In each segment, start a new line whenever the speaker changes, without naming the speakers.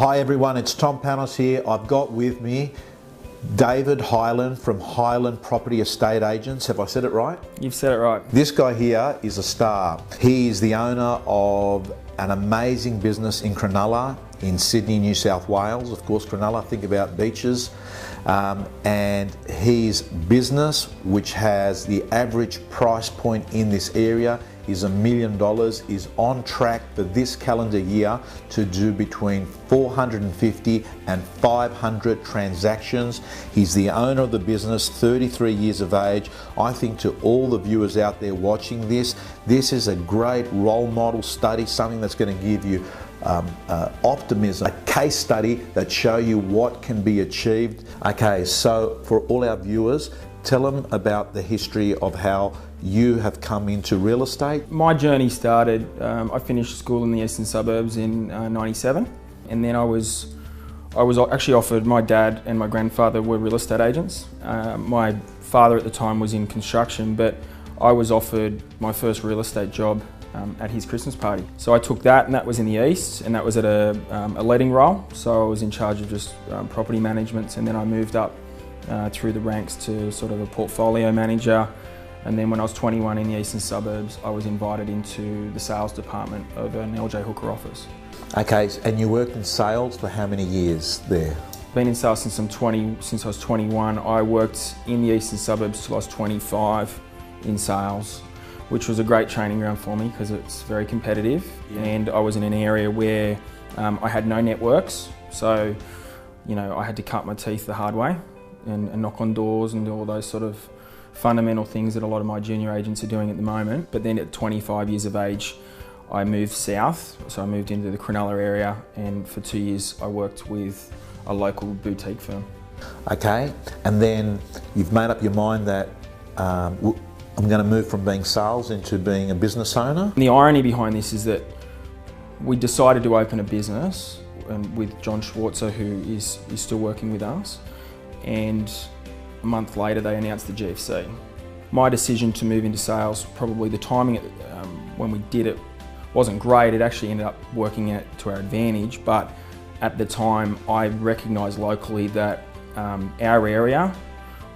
Hi everyone, it's Tom Panos here. I've got with me David Highland from Highland Property Estate Agents. Have I said it right?
You've said it right.
This guy here is a star. He is the owner of an amazing business in Cronulla, in Sydney, New South Wales. Of course, Cronulla, think about beaches. And his business, which has the average price point in this area, is $1 million, is on track for this calendar year to do between 450 and 500 transactions. He's the owner of the business, 33 years of age. I think to all the viewers out there watching this is a great role model study, something that's going to give you optimism, a case study that show you what can be achieved. Okay, so for all our viewers, tell them about the history of how you have come into real estate.
My journey started, I finished school in the eastern suburbs in '97, and then I was actually offered, my dad and my grandfather were real estate agents. My father at the time was in construction, but I was offered my first real estate job at his Christmas party. So I took that, and that was in the east, and that was at a letting role. So I was in charge of just property management, and then I moved up through the ranks to sort of a portfolio manager. And then when I was 21 in the eastern suburbs, I was invited into the sales department of an LJ Hooker office.
Okay, and you worked in sales for how many years there?
Been in sales since I was 21. I worked in the eastern suburbs till I was 25 in sales, which was a great training ground for me because it's very competitive. Yeah. And I was in an area where I had no networks, so I had to cut my teeth the hard way and knock on doors and do all those sort of fundamental things that a lot of my junior agents are doing at the moment. But then at 25 years of age, I moved south. So I moved into the Cronulla area, and for 2 years I worked with a local boutique firm. Okay,
and then you've made up your mind that I'm going to move from being sales into being a business owner?
And the irony behind this is that we decided to open a business and with John Schwarzer, who is still working with us, and a month later they announced the GFC. My decision to move into sales, probably the timing when we did it wasn't great. It actually ended up working out to our advantage, but at the time I recognised locally that our area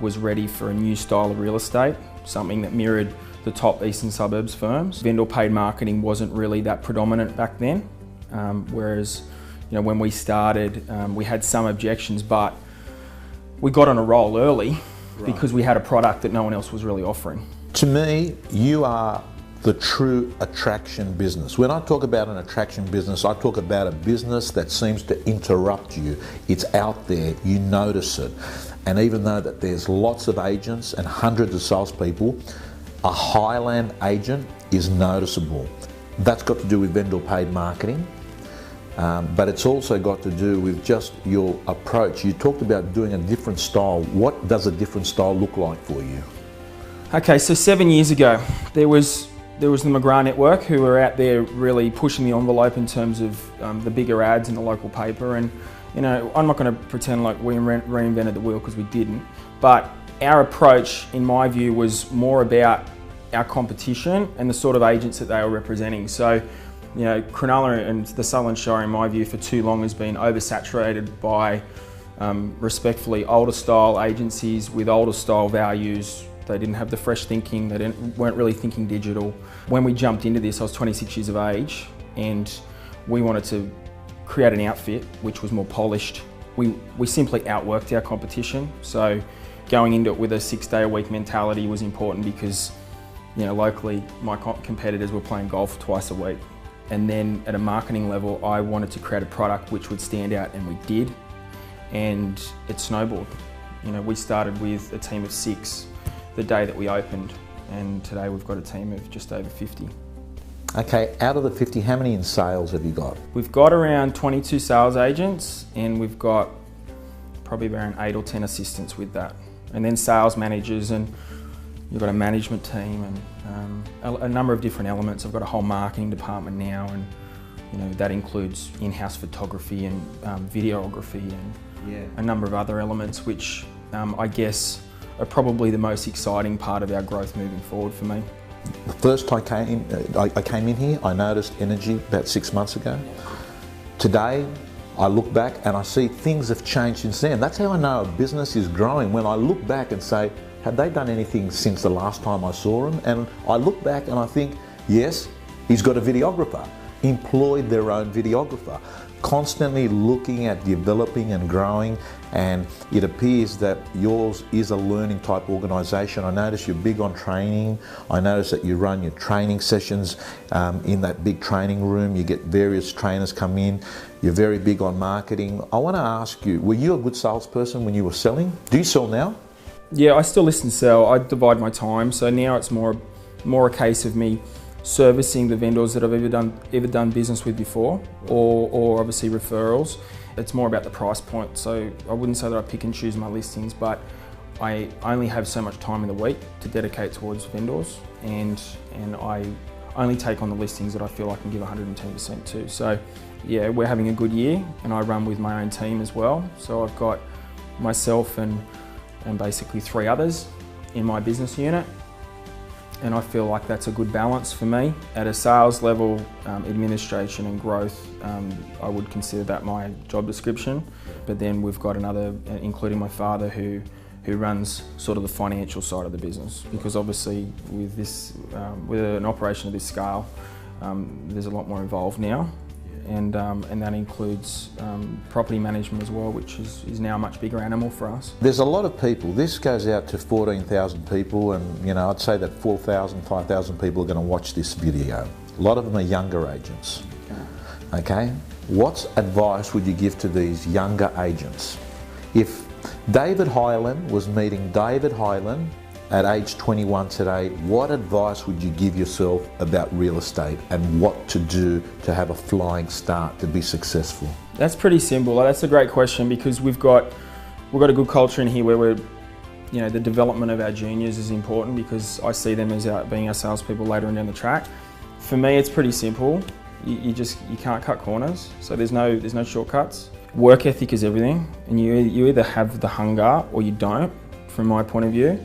was ready for a new style of real estate, something that mirrored the top eastern suburbs firms. Vendor paid marketing wasn't really that predominant back then, whereas when we started we had some objections, but we got on a roll early because we had a product that no one else was really offering.
To me, you are the true attraction business. When I talk about an attraction business, I talk about a business that seems to interrupt you. It's out there, you notice it. And even though that there's lots of agents and hundreds of salespeople, a Highland agent is noticeable. That's got to do with vendor paid marketing. But it's also got to do with just your approach. You talked about doing a different style. What does a different style look like for you?
Okay, so 7 years ago, there was the McGrath network who were out there really pushing the envelope in terms of the bigger ads in the local paper. And I'm not going to pretend like we reinvented the wheel, because we didn't. But our approach, in my view, was more about our competition and the sort of agents that they were representing. So, Cronulla and the Southern Shire, in my view, for too long has been oversaturated by, respectfully, older style agencies with older style values. They didn't have the fresh thinking, they weren't really thinking digital. When we jumped into this, I was 26 years of age, and we wanted to create an outfit which was more polished. We simply outworked our competition, so going into it with a 6-day-a-week mentality was important because, locally my competitors were playing golf twice a week. And then at a marketing level, I wanted to create a product which would stand out, and we did. And it snowballed. We started with a team of 6 the day that we opened, and today we've got a team of just over 50.
Okay, out of the 50, how many in sales have you got?
We've got around 22 sales agents, and we've got probably around 8 or 10 assistants with that. And then sales managers, and you've got a management team and a number of different elements. I've got a whole marketing department now, and that includes in-house photography and videography and a number of other elements which I guess are probably the most exciting part of our growth moving forward for me.
The first I came in here, I noticed energy about 6 months ago. Today, I look back and I see things have changed since then. That's how I know a business is growing, when I look back and say, have they done anything since the last time I saw them? And I look back and I think, yes, he's got a videographer, employed their own videographer, constantly looking at developing and growing, and it appears that yours is a learning type organisation. I notice you're big on training. I notice that you run your training sessions in that big training room. You get various trainers come in. You're very big on marketing. I want to ask you, were you a good salesperson when you were selling? Do you sell now?
Yeah, I still listen to sell. I divide my time, so now it's more a case of me servicing the vendors that I've ever done business with before, or obviously referrals. It's more about the price point, so I wouldn't say that I pick and choose my listings, but I only have so much time in the week to dedicate towards vendors, and I only take on the listings that I feel I can give 110% to. So yeah, we're having a good year, and I run with my own team as well. So I've got myself and basically 3 others in my business unit. And I feel like that's a good balance for me. At a sales level, administration and growth, I would consider that my job description. But then we've got another, including my father, who runs sort of the financial side of the business. Because obviously with this, with an operation of this scale, there's a lot more involved now. And that includes property management as well, which is now a much bigger animal for us.
There's a lot of people. This goes out to 14,000 people, and I'd say that 4,000, 5,000 people are going to watch this video. A lot of them are younger agents. Okay? What advice would you give to these younger agents? If David Highland was meeting David Highland at age 21 today, what advice would you give yourself about real estate and what to do to have a flying start to be successful?
That's pretty simple. That's a great question, because we've got a good culture in here where we're, the development of our juniors is important, because I see them as being our salespeople later on down the track. For me, it's pretty simple. You can't cut corners, so there's no shortcuts. Work ethic is everything, and you either have the hunger or you don't, from my point of view.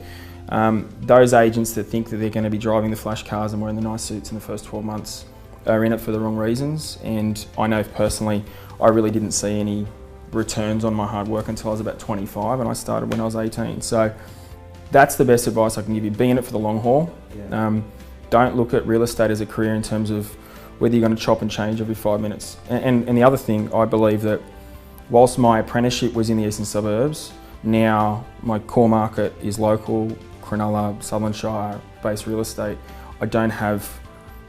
Those agents that think that they're going to be driving the flash cars and wearing the nice suits in the first 12 months are in it for the wrong reasons. And I know personally, I really didn't see any returns on my hard work until I was about 25, and I started when I was 18. So that's the best advice I can give you. Be in it for the long haul. Yeah. Don't look at real estate as a career in terms of whether you're going to chop and change every 5 minutes. And the other thing, I believe that whilst my apprenticeship was in the eastern suburbs, now my core market is local, Cronulla, Southern Shire based real estate. I don't have,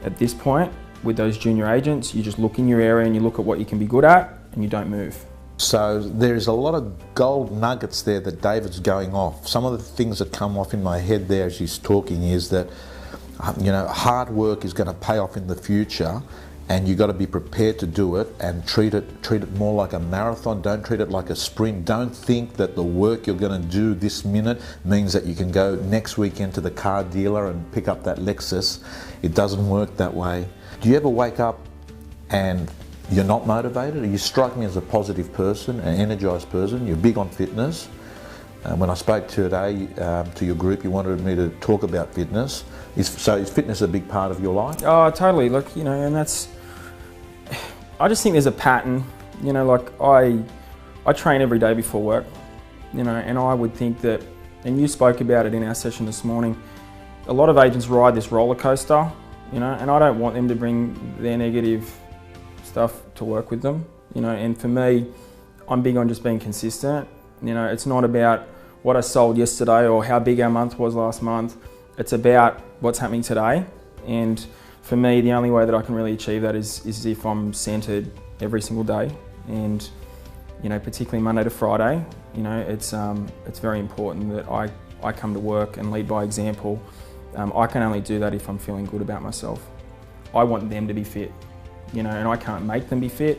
at this point, with those junior agents, you just look in your area and you look at what you can be good at and you don't move. So
there's a lot of gold nuggets there that David's going off. Some of the things that come off in my head there as he's talking is that, hard work is going to pay off in the future, and you've got to be prepared to do it and treat it more like a marathon. Don't treat it like a sprint. Don't think that the work you're going to do this minute means that you can go next weekend to the car dealer and pick up that Lexus. It doesn't work that way. Do you ever wake up and you're not motivated? You strike me as a positive person, an energised person. You're big on fitness. When I spoke today to your group, you wanted me to talk about fitness. So is fitness a big part of your life?
Oh, totally. Look, and that's, I just think there's a pattern, like I train every day before work, and I would think that, and you spoke about it in our session this morning, a lot of agents ride this roller coaster, and I don't want them to bring their negative stuff to work with them, and for me, I'm big on just being consistent. It's not about what I sold yesterday or how big our month was last month. It's about what's happening today. And for me, the only way that I can really achieve that is if I'm centered every single day. And, particularly Monday to Friday, it's very important that I come to work and lead by example. I can only do that if I'm feeling good about myself. I want them to be fit, and I can't make them be fit,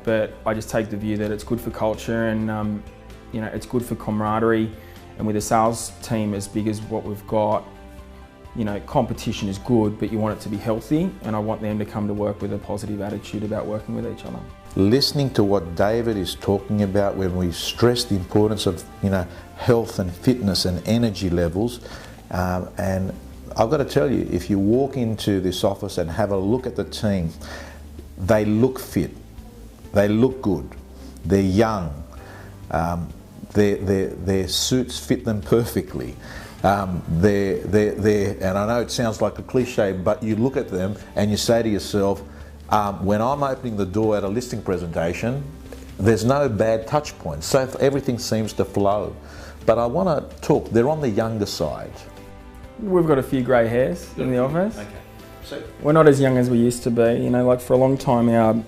but I just take the view that it's good for culture and, it's good for camaraderie. And with a sales team as big as what we've got, competition is good, but you want it to be healthy, and I want them to come to work with a positive attitude about working with each other.
Listening to what David is talking about when we stress the importance of, health and fitness and energy levels, and I've got to tell you, if you walk into this office and have a look at the team, they look fit, they look good. they're young, their suits fit them perfectly. And I know it sounds like a cliche, but you look at them and you say to yourself, when I'm opening the door at a listing presentation, there's no bad touch points, so everything seems to flow. But I want to talk, they're on the younger side.
We've got a few grey hairs in the office.
Okay. So
we're not as young as we used to be. You know, like for a long time,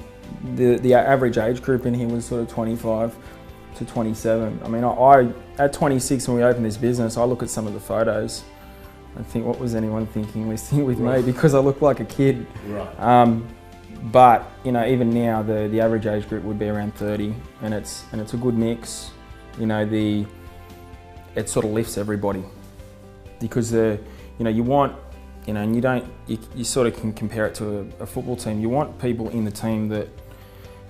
the average age group in here was sort of 25 to 27. I mean, I at 26 when we opened this business, I look at some of the photos and think, what was anyone thinking listing with me? Because I look like a kid.
Right.
But you know, even now, the average age group would be around 30, and it's a good mix. You know, it sort of lifts everybody because you know, you want, you know, and you sort of can compare it to a football team. You want people in the team that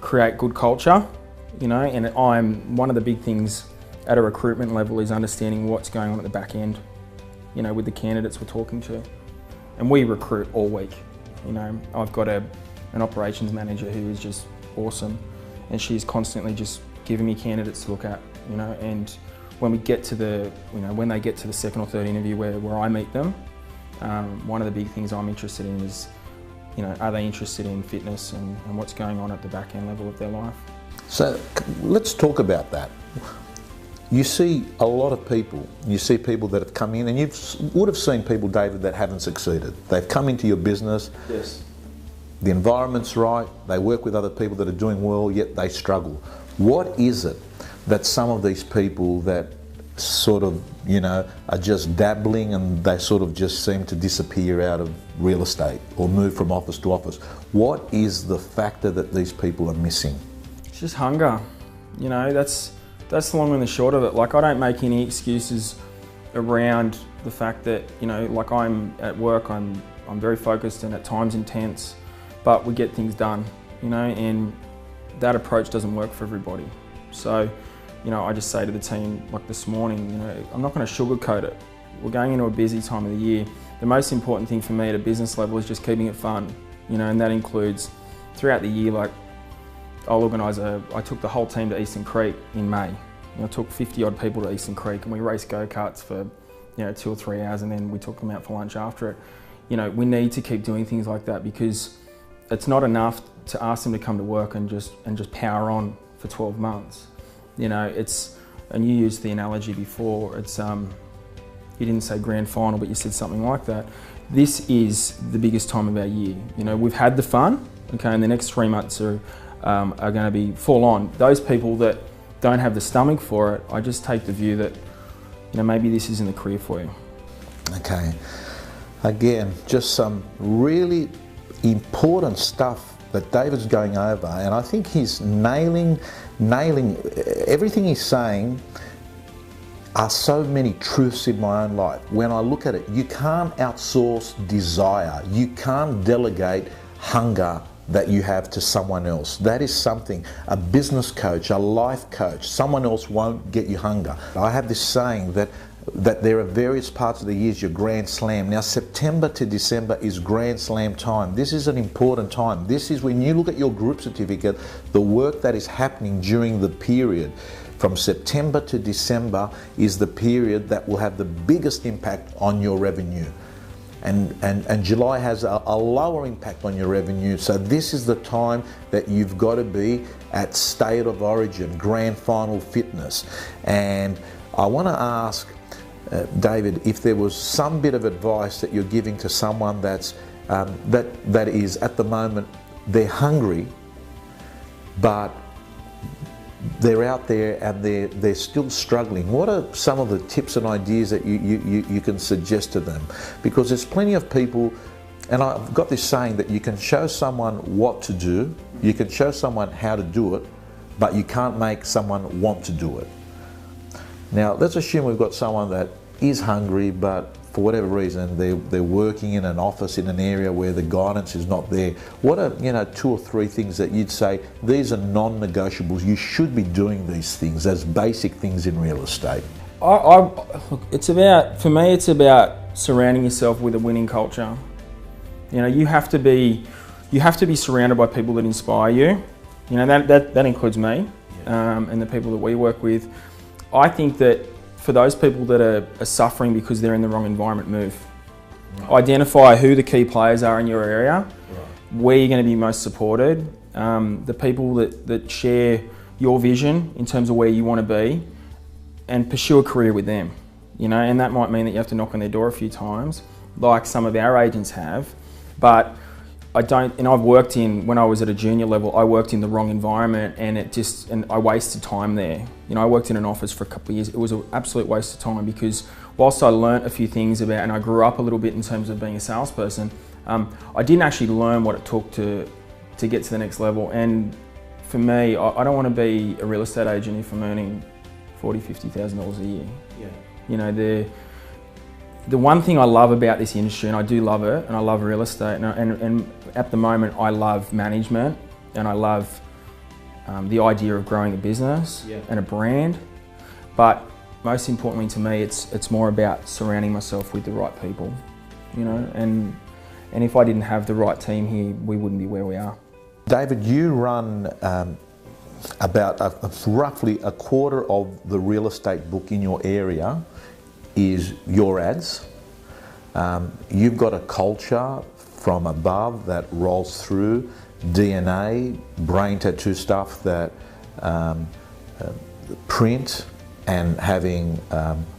create good culture, you know, and one of the big things at a recruitment level is understanding what's going on at the back end, you know, with the candidates we're talking to. And we recruit all week. You know, I've got an operations manager who is just awesome, and she's constantly just giving me candidates to look at, you know, and when we get to when they get to the second or third interview where I meet them, one of the big things I'm interested in is, you know, are they interested in fitness and what's going on at the back end level of their life?
So let's talk about that. You see a lot of people, you see people that have come in, and you would have seen people, David, that haven't succeeded. They've come into your business,
yes.
The environment's right, they work with other people that are doing well, yet they struggle. What is it that some of these people that sort of, you know, are just dabbling and they sort of just seem to disappear out of real estate or move from office to office? What is the factor that these people are missing?
It's just hunger. You know, that's the long and the short of it. Like, I don't make any excuses around the fact that, you know, like I'm at work, I'm very focused and at times intense, but we get things done, you know, and that approach doesn't work for everybody. So, you know, I just say to the team, like this morning, you know, I'm not going to sugarcoat it. We're going into a busy time of the year. The most important thing for me at a business level is just keeping it fun, you know, and that includes throughout the year, like I took the whole team to Eastern Creek in May. You know, I took 50 odd people to Eastern Creek and we raced go-karts for, you know, 2 or 3 hours, and then we took them out for lunch after it. You know, we need to keep doing things like that because it's not enough to ask them to come to work and just power on for 12 months. You know, and you used the analogy before, it's, you didn't say grand final, but you said something like that. This is the biggest time of our year. You know, we've had the fun, okay, and the next 3 months are going to be full on. Those people that don't have the stomach for it, I just take the view that, you know, maybe this isn't the career for you.
Okay, again, just some really important stuff that David's going over, and I think he's nailing everything he's saying. Are so many truths in my own life. When I look at it, you can't outsource desire. You can't delegate hunger that you have to someone else. That is something, a business coach, a life coach, someone else won't get you hunger. I have this saying that there are various parts of the years your grand slam. Now, September to December is grand slam time. This is an important time. This is when you look at your group certificate, the work that is happening during the period from September to December is the period that will have the biggest impact on your revenue. And July has a lower impact on your revenue. So this is the time that you've got to be at state of origin, grand final fitness. And I want to ask, David, if there was some bit of advice that you're giving to someone that's that is at the moment, they're hungry, but they're out there and they're still struggling. What are some of the tips and ideas that you can suggest to them? Because there's plenty of people, and I've got this saying that you can show someone what to do, you can show someone how to do it, but you can't make someone want to do it. Now, let's assume we've got someone that is hungry, but for whatever reason, they're working in an office in an area where the guidance is not there. What are, you know, 2 or 3 things that you'd say, these are non-negotiables, you should be doing these things as basic things in real estate?
Look, it's about, for me, it's about surrounding yourself with a winning culture. You know, you have to be surrounded by people that inspire you. You know, that includes me. and the people that we work with. I think that for those people that are suffering because they're in the wrong environment, move. Right. Identify who the key players are in your area, right. Where you're going to be most supported, the people that share your vision in terms of where you want to be, and pursue a career with them. You know, and that might mean that you have to knock on their door a few times, like some of our agents have, but I've worked when I was at a junior level, I worked in the wrong environment, and I wasted time there. You know, I worked in an office for a couple of years. It was an absolute waste of time because whilst I learnt a few things about, and I grew up a little bit in terms of being a salesperson, I didn't actually learn what it took to get to the next level. And for me, I don't want to be a real estate agent if I'm earning $40,000, $50,000 a year. Yeah. You know, the one thing I love about this industry, and I do love it, and I love real estate, and at the moment I love management, and I love the idea of growing a business and a brand, but most importantly to me it's more about surrounding myself with the right people, you know, and if I didn't have the right team here, we wouldn't be where we are.
David, you run about roughly a quarter of the real estate book in your area is your ads. You've got a culture from above that rolls through, DNA, brain tattoo stuff that print, and having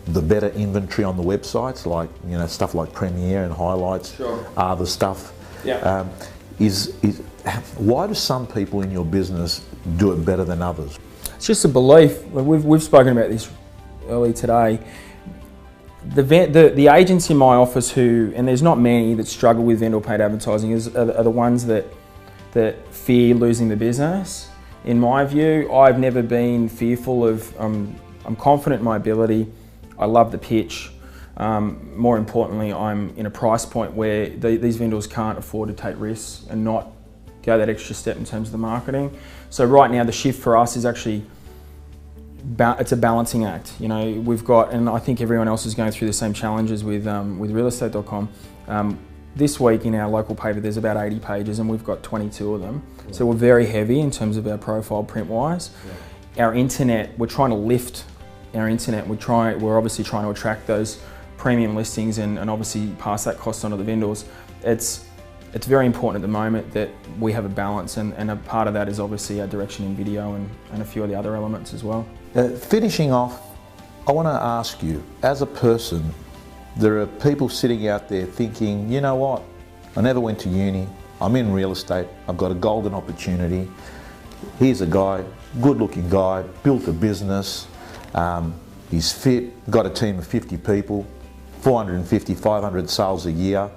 the better inventory on the websites, like, you know, stuff like Premiere and Highlights are the stuff. Yeah. Why do some people in your business do it better than others?
It's just a belief. We've spoken about this early today. The agents in my office and there's not many that struggle with vendor paid advertising, are the ones that fear losing the business. In my view, I've never been fearful of, I'm confident in my ability, I love the pitch. More importantly, I'm in a price point where these vendors can't afford to take risks and not go that extra step in terms of the marketing. So right now the shift for us is actually, it's a balancing act. You know, we've got, and I think everyone else is going through the same challenges with realestate.com. This week in our local paper there's about 80 pages and we've got 22 of them. Yeah. So we're very heavy in terms of our profile print-wise. Yeah. Our internet, we're trying to lift our internet. We're obviously trying to attract those premium listings and obviously pass that cost on to the vendors. It's very important at the moment that we have a balance, and a part of that is obviously our direction in video and a few of the other elements as well.
Finishing off, I want to ask you, as a person, there are people sitting out there thinking, you know what, I never went to uni, I'm in real estate, I've got a golden opportunity. Here's a guy, good looking guy, built a business, he's fit, got a team of 50 people, 450, 500 sales a year.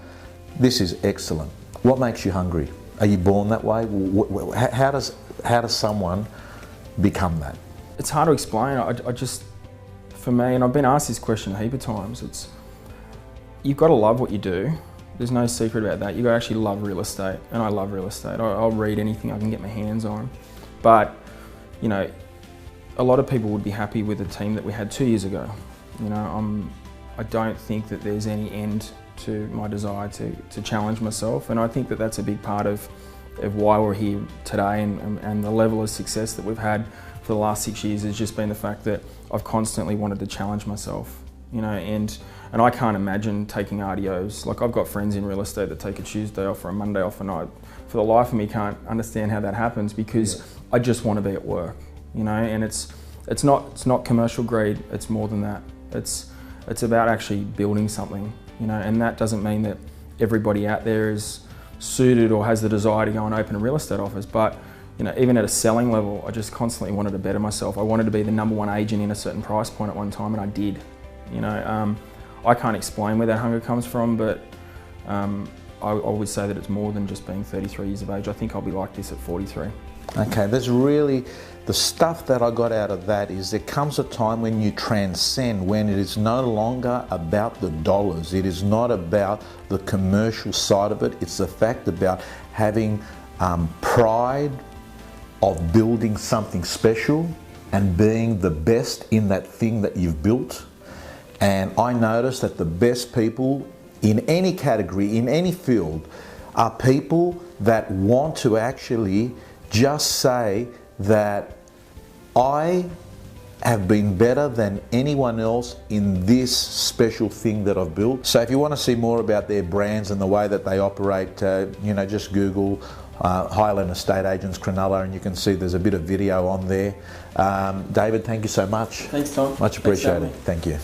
This is excellent. What makes you hungry? Are you born that way? How does someone become that?
It's hard to explain. I just, for me, and I've been asked this question a heap of times, you've got to love what you do. There's no secret about that. You've got to actually love real estate, and I love real estate. I'll read anything I can get my hands on. But, you know, a lot of people would be happy with the team that we had 2 years ago. You know, I don't think that there's any end to my desire to challenge myself, and I think that that's a big part of why we're here today, and the level of success that we've had for the last 6 years has just been the fact that I've constantly wanted to challenge myself, you know, and I can't imagine taking RDOs. Like, I've got friends in real estate that take a Tuesday off or a Monday off, and I, for the life of me, can't understand how that happens, because I just want to be at work, you know, and it's not commercial greed, it's more than that. It's about actually building something, you know, and that doesn't mean that everybody out there is suited or has the desire to go and open a real estate office, but, you know, even at a selling level, I just constantly wanted to better myself. I wanted to be the #1 agent in a certain price point at one time, and I did. You know, I can't explain where that hunger comes from, but I would say that it's more than just being 33 years of age. I think I'll be like this at 43.
Okay, there's really, the stuff that I got out of that is there comes a time when you transcend, when it is no longer about the dollars. It is not about the commercial side of it. It's the fact about having pride of building something special and being the best in that thing that you've built. And I noticed that the best people in any category, in any field, are people that want to actually just say that I have been better than anyone else in this special thing that I've built. So if you want to see more about their brands and the way that they operate, you know, just Google Highland Estate Agents Cronulla and you can see there's a bit of video on there. David, thank you so much.
Thanks, Tom.
Much appreciated. Thank you.